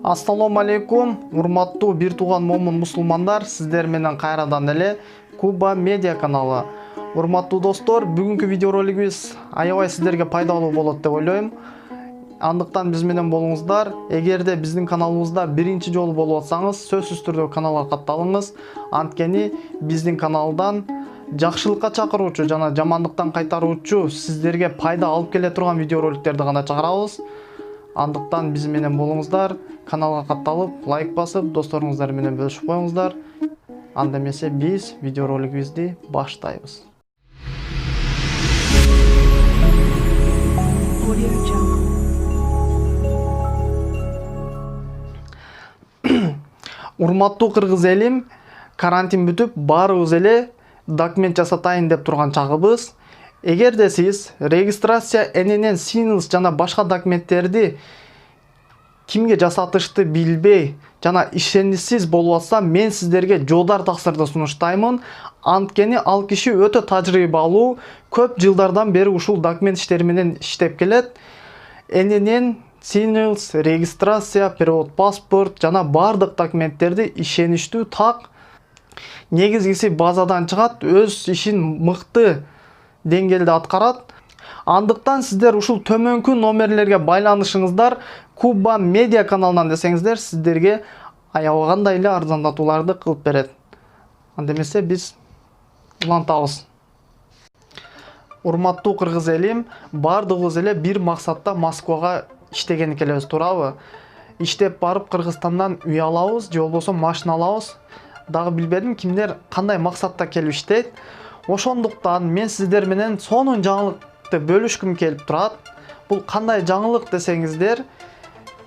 Ассаламу алейкум, урматтуу бир тууган момун мусулмандар, сиздер менен кайрадан эле Куба медиа каналы. Урматтуу достор, бүгүнкү видео ролигибиз аябай сиздерге пайдалуу болот деп ойлойм. Андыктан биз менен болуңуздар. Эгерде биздин каналыбызда биринчи жолу болуп атсаңыз, сөзсүз түрдө каналга катталыңыз. Анткени биздин каналдан жакшылыкка чакыруучу жана жамандыктан кайтаруучу, сиздерге пайда алып келе турган видео роликтерди гана чыгарабыз. Андыктан биз менен болуңуздар, каналга катталып, лайк басып, досторуңуздар менен бөлүшүп коюңуздар. Анда эмесе биз видео ролигибизди баштайбыз. Урматтуу кыргыз элим, карантин бүтүп, баарыбыз эле документ жасатайын деп турган чагыбыз. Эгерде сиз регистрация ННН, СИНЛС жана башка документтерди кимге жасатышты билбей жана ишеничсиз болуп атса, мен сиздерге жолдар таксырды сунуштаймын. Анткени ал киши өтө тажрыйбалуу, көп жылдардан бери ушул документ иштери менен иштеп келет. ННН, СИНЛС, регистрация, перевод паспорт жана бардык документтерди ишеничтүү, так, негизгиси базадан чыгат, өз ишин мыкты деңгээлде аткарат. Андыктан сиздер ушул төмөнкү номерлерге байланышыңыздар. Куба медиа каналынан десеңиздер, сиздерге аябагандай эле арзандатууларды кылып берет. Анда эмесе биз улантабыз. Урматтуу кыргыз элим, бардыгыбыз эле бир максатта Москвага иштеген келебиз, туурабы? Иштеп барып Кыргызстандан үй алабыз, же болбосо машина алабыз. Дагы билбедим кимдер кандай максатта келип иштейт. Ошондуктан мен сиздер менен сонун жаңылыкты бөлүшкүм келип турат. Бул кандай жаңылык десеңиздер,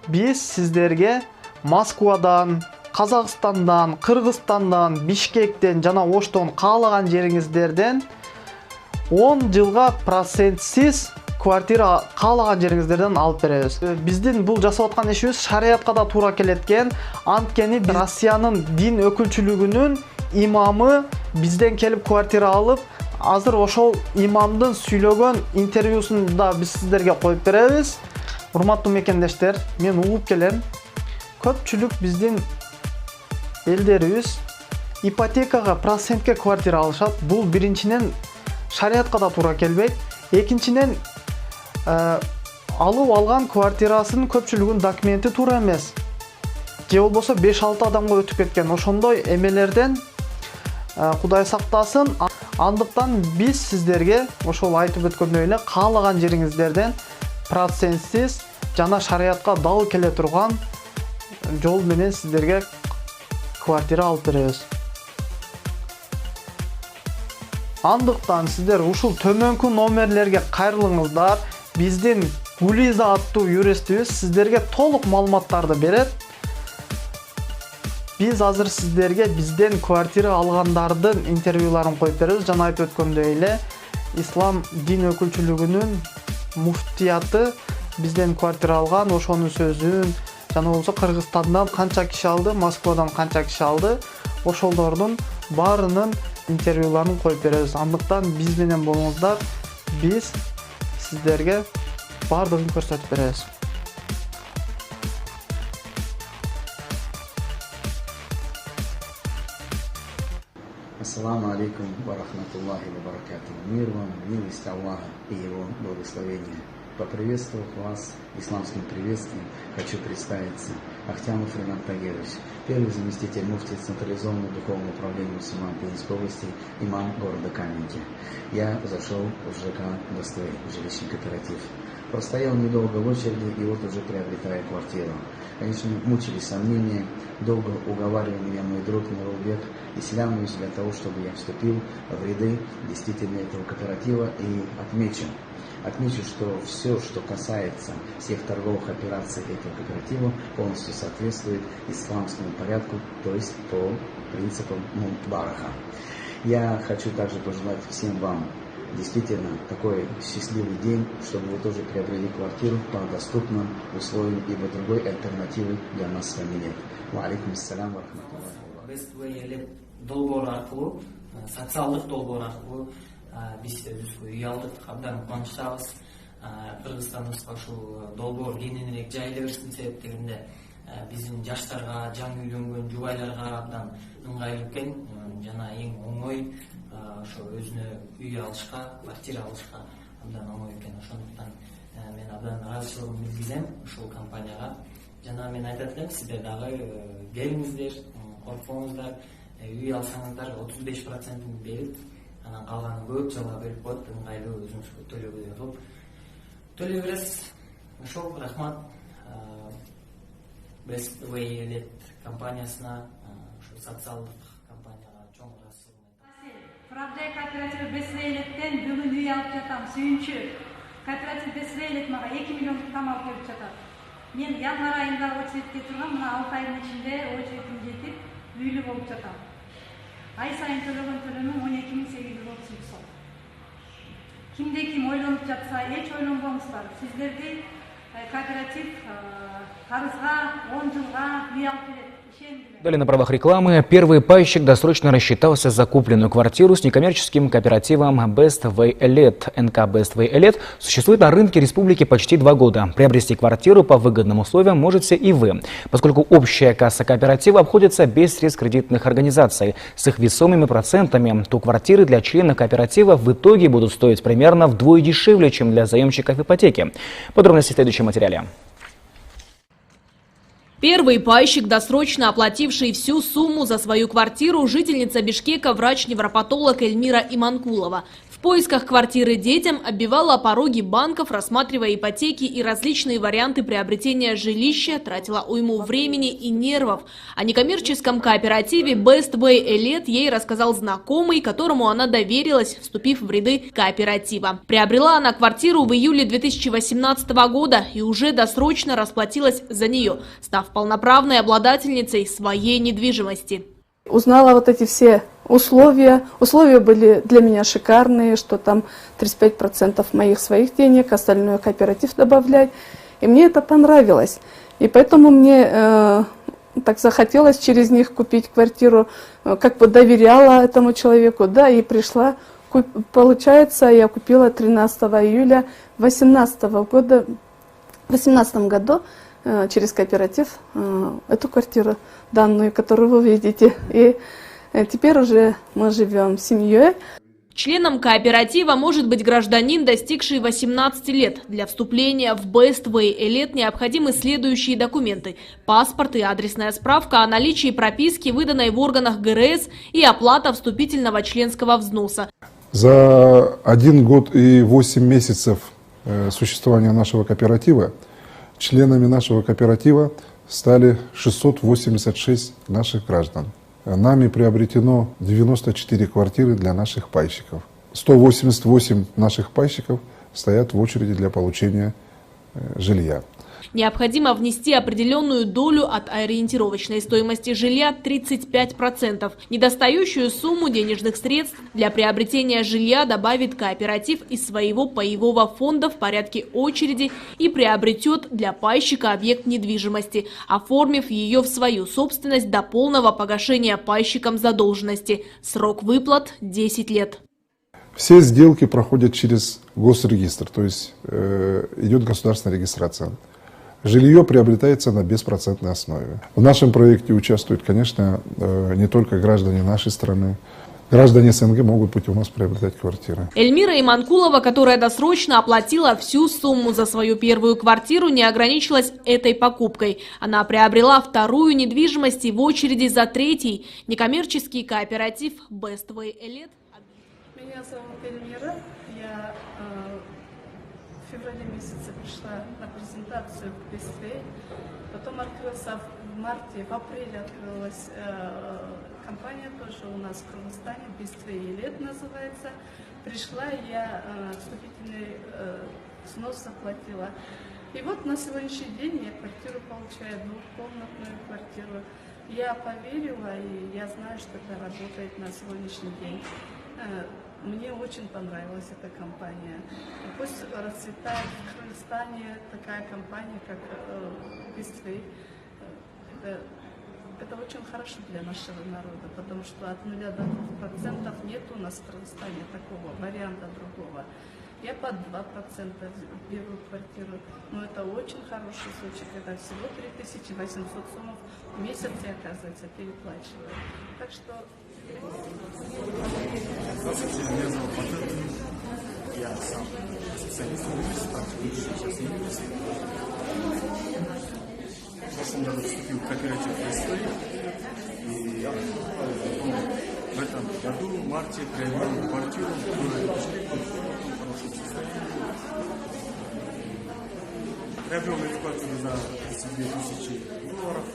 биз сиздерге Москвадан, Казакстандан, Кыргызстандан, Бишкектен жана Оштон каалаган жериңиздерден 10 жылга процентсиз квартира каалаган жериңиздерден алып беребиз. Биздин бул жасап аткан ишибиз шариятка да туура келет экен. Анткени Россиянын дин өкүлчүлүгүнүн имамы бизден келип квартира алып, азыр ошол имамдын сүйлөгөн интервьюсун да биз сиздерге коюп беребиз. Урматтуу мекендештер, мен угуп келем. Көпчүлүк биздин элдерибиз ипотекага, процентке квартира алышат. Бул биринчиден шариятка да туура келбейт. Экинчиден алып алган квартирасынын көпчүлүгүнүн документи туура эмес. Же болбосо 5-6 адамга өтүп кеткен. Ошондой эмелерден Кудай сактасын. Андыктан биз сиздерге ошол айтып өткөндөй эле каалаган жериңиздерден процентсиз жана шариятка дал келе турган жол менен сиздерге квартира алып беребиз. Андыктан сиздер ушул төмөнкү номерлерге кайрылыңыздар. Биздин Гулиза аттуу юристибиз сиздерге толук маалыматтарды берет. Биз азыр сиздерге бизден квартира алгандардын интервьюларын коюп беребиз. Жана айтып өткөндөй эле ислам дин өкүлчүлүгүнүн муфтияты бизден квартира алган, ошонун сөзүн, жана болсо Кыргызстандан канча киши алды, Москвадан канча киши алды, ошолордун баарынын интервьюларын коюп беребиз. Андыктан биз менен болуңуздар, биз сиздерге баардыгын көрсөтүп беребиз. Ассаламу алейкум ва рахматуллахи ва баракатуху. Мир вам, милость Аллаха и его благословение. Поприветствовав вас исламским приветствием, хочу представиться. Ахтямов Ринат Тагирович, первый заместитель муфтия централизованного духовного управления мусульман Пензенской области, имам города Каменки. Я зашел в ЖК Достой, жилищный кооператив. Простоял недолго в очереди и вот уже приобретаю квартиру. Конечно, мучились сомнения, долго уговаривал меня мой друг Нурулбек Исламович для того, чтобы я вступил в ряды действительно этого кооператива. И отмечу, что все, что касается всех торговых операций этого кооператива, полностью соответствует исламскому порядку, то есть по принципам Мубараха. Я хочу также пожелать всем вам действительно такой счастливый день, чтобы вы тоже приобрели квартиру по доступным условиям, ибо другой альтернативы для нас с вами нет. Ва алейкум ассалам ва рахматуллахи. Долбоор аркылуу, социалдык долбоор аркылуу биз өзүбүзгө үй алдык. Абдан кубанычтабыз. Кыргызстаныбызга ушул долбоор кеңирээк жайыла берсин себептеринде биздин жаштарга, жаңы үйлөнгөн жубайларга абдан ыңгайлуу экен. Жана эң оңой ошо өзүнө үй алышка, квартира алышка абдан оңой экен. Ошондуктан мен абдан ыраазычылыгымды билдирем ушул компанияга. Жана мен айтат элем, сиздер дагы келиңиздер, коркпоңуздар. Үй алсаңыздар 35%-ын берип, анан калганын көп жылга берип коет, ыңгайлуу өзүңүз төлөгүдөй кылып төлөй бересиз. Ошол рахмат Best Way Elite компаниясына, ошол социалдык компанияга чоң ыраазычылыгым. Правда кооперативы Best Way Elite'ден бүгүн үй алып жатам, сүйүнчү. Кооператив Best Way Elite мага 2 миллиондук тамак берип жатат. Мен январь айында очередке тургам, мына 6 айдын ичинде очередим жетип, үйлүү болуп жатам. Ай сайын төлөгөн төлөмүм 12.832 сом. Кимде ким ойлонуп жатса, эч ойлонбоңуздар. Сиздерди кооператив карызга 10 жылга үй алып берет. Далее на правах рекламы. Первый пайщик досрочно рассчитался за купленную квартиру с некоммерческим кооперативом Best Way Elite. НК Best Way Elite существует на рынке республики почти 2 года. Приобрести квартиру по выгодным условиям можете и вы, поскольку общая касса кооператива обходится без средств кредитных организаций. С их весомыми процентами, то квартиры для членов кооператива в итоге будут стоить примерно вдвое дешевле, чем для заемщиков ипотеки. Подробности в следующем материале. Первый пайщик, досрочно оплативший всю сумму за свою квартиру, жительница Бишкека, врач-невропатолог Эльмира Иманкулова. В поисках квартиры детям оббивала пороги банков, рассматривая ипотеки и различные варианты приобретения жилища, тратила уйму времени и нервов. О некоммерческом кооперативе Best Way Elite ей рассказал знакомый, которому она доверилась, вступив в ряды кооператива. Приобрела она квартиру в июле 2018 года и уже досрочно расплатилась за нее, став полноправной обладательницей своей недвижимости. Узнала вот эти все условия. Условия были для меня шикарные, что там 35% моих своих денег, остальное кооператив добавлять. И мне это понравилось. И поэтому мне так захотелось через них купить квартиру, как бы доверяла этому человеку, да, и пришла. Получается, я купила 13 июля 2018 года, в 2018 году через кооператив эту квартиру данную, которую вы видите. И теперь уже мы живем с семьей. Членом кооператива может быть гражданин, достигший 18 лет. Для вступления в Best Way Elite необходимы следующие документы: паспорт и адресная справка о наличии прописки, выданной в органах ГРС, и оплата вступительного членского взноса. За 1 год и 8 месяцев существования нашего кооператива членами нашего кооператива стали 686 наших граждан. Нами приобретено 94 квартиры для наших пайщиков. 188 наших пайщиков стоят в очереди для получения жилья. Необходимо внести определенную долю от ориентировочной стоимости жилья 35%. Недостающую сумму денежных средств для приобретения жилья добавит кооператив из своего паевого фонда в порядке очереди и приобретет для пайщика объект недвижимости, оформив ее в свою собственность до полного погашения пайщиком задолженности. Срок выплат – 10 лет. Все сделки проходят через госрегистр, то есть идет государственная регистрация. Жилье приобретается на беспроцентной основе. В нашем проекте участвуют, конечно, не только граждане нашей страны. Граждане СНГ могут быть у нас приобретать квартиры. Эльмира Иманкулова, которая досрочно оплатила всю сумму за свою первую квартиру, не ограничилась этой покупкой. Она приобрела вторую недвижимость и в очереди за третьей. Некоммерческий кооператив Best Way Elite. Меня зовут Эльмира. Я в феврале месяце пришла на презентацию в Best Way. Потом открылся в марте, в апреле открылась компания тоже у нас в Кыргызстане, Best Way Elite называется. Пришла, я вступительный взнос заплатила. И вот на сегодняшний день я квартиру получаю, двухкомнатную квартиру. Я поверила, и я знаю, что это работает на сегодняшний день. Мне очень понравилась эта компания. И пусть расцветает в Кыргызстане такая компания, как Best Way. Это очень хорошо для нашего народа, потому что от 0 до 2% нет у нас в Кыргызстане такого варианта другого. Я по 2% беру квартиру. Но это очень хороший случай, когда всего 3800 сомов в месяц я, оказывается, переплачиваю. Так что... Меня зовут Батыр. Я сам специалист сейчас в университете. В прошлом году вступил в кооператив ВСТ. И в этом году в марте приобрел квартиру в городе Бишкеке в хорошем состоянии. Приобрел эту квартиру за 32 тысячи долларов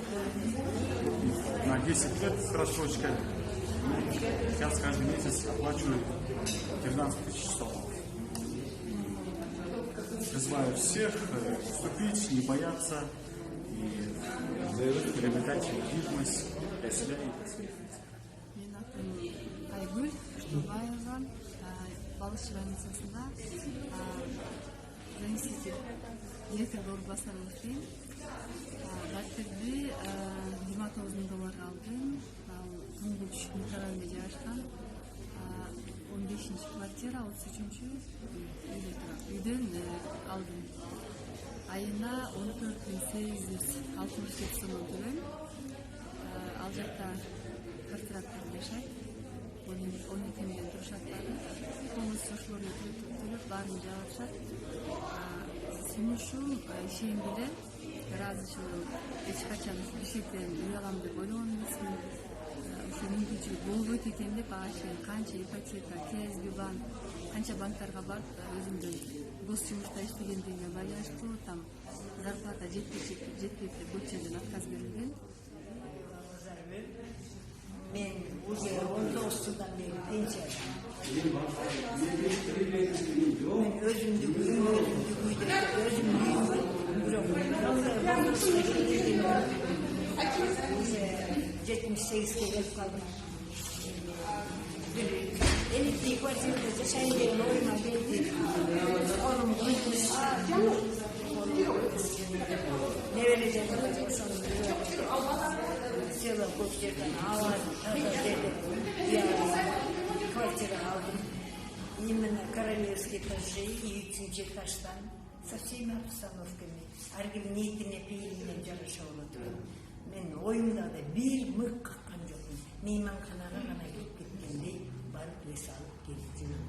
на 10 лет с рассрочкой. Сейчас каждый месяц оплачиваю 13 тысяч долларов. Призываю всех вступить, не бояться и приобретать недвижимость для себя и для своих детей. Мен атым Айгүл Штубаева, Балыш больницасында заместитель директор орынбасары иштейм. Баттерди 29 000 долларга алдым. Туңгуч микрорайонунда жайгашкан 15-чи квартира 33-чү үйдөн алдым. Айына 14.867 сом төлөйм. Ал жакта квартираттар жашайт. 12 миллион турушаттары. Коммуналдык службалар төлөп баарын жаап атышат. Сунушум ишеним беле ыраазычылыгым эч качан Бишкектен үй алам деп ойлогон эмесмин. Мүмкүнчүлүк болбойт экен деп ага чейин канча ипотека, КСБ банк, канча банктарга барып өзүмдүн гос жумушта иштегендигиме байланыштуу там зарплата жетпейт деп көп жерден отказ берилген. Мен уже 19 жылдан бeri пенсияда. Мен өзүмдү уже 78'ge gelip kaldım. Elektrik kvartirde yaşayın diye oyma geldi. Oğlum kuymuş. Ne vereceğim olacak sonra biliyorum. Siyahlar koşturdan ağlar. Ya kvartira aldım. Именно королевский этажей и 3-нчи этаждан со всеми обстановками. Аргил ниетине пейилине жараша болот. Мен ойымда да бир мык каккан жокмун. Мейманканага гана кирип кеткендей барып эс алып келип жүрөм.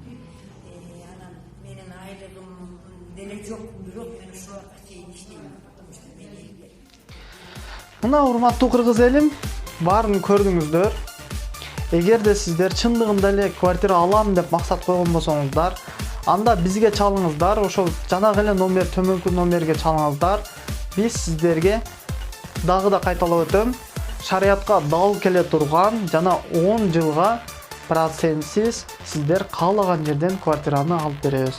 Анан менин айлыгым деле жок, бирок мен ушул убакка чейин иштейм, потому что мен элге. Мына урматтуу кыргыз элим, баарын көрдүңүздөр. Эгерде сиздер чындыгында эле квартира алам деп максат койгон болсоңуздар, анда бизге чалыңыздар, ошол жанагы эле номер, төмөнкү номерге чалыңыздар. Биз сиздерге дагы да кайталап өтөм, шариятка дал келе турган жана 10 жылга процентсиз сиздер каалаган жерден квартираны алып беребиз.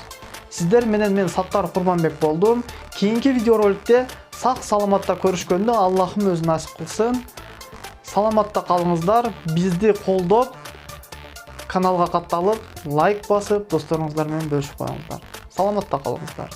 Сиздер менен мен Саттар Курманбек болдум. Кийинки видеороликте сак саламатта көрүшкөндө Аллахым өзү насип кылсын. Саламатта калыңыздар, бизди колдоп, каналга катталып, лайк басып, досторуңуздар менен бөлүшүп коюңуздар. Саламатта калыңыздар.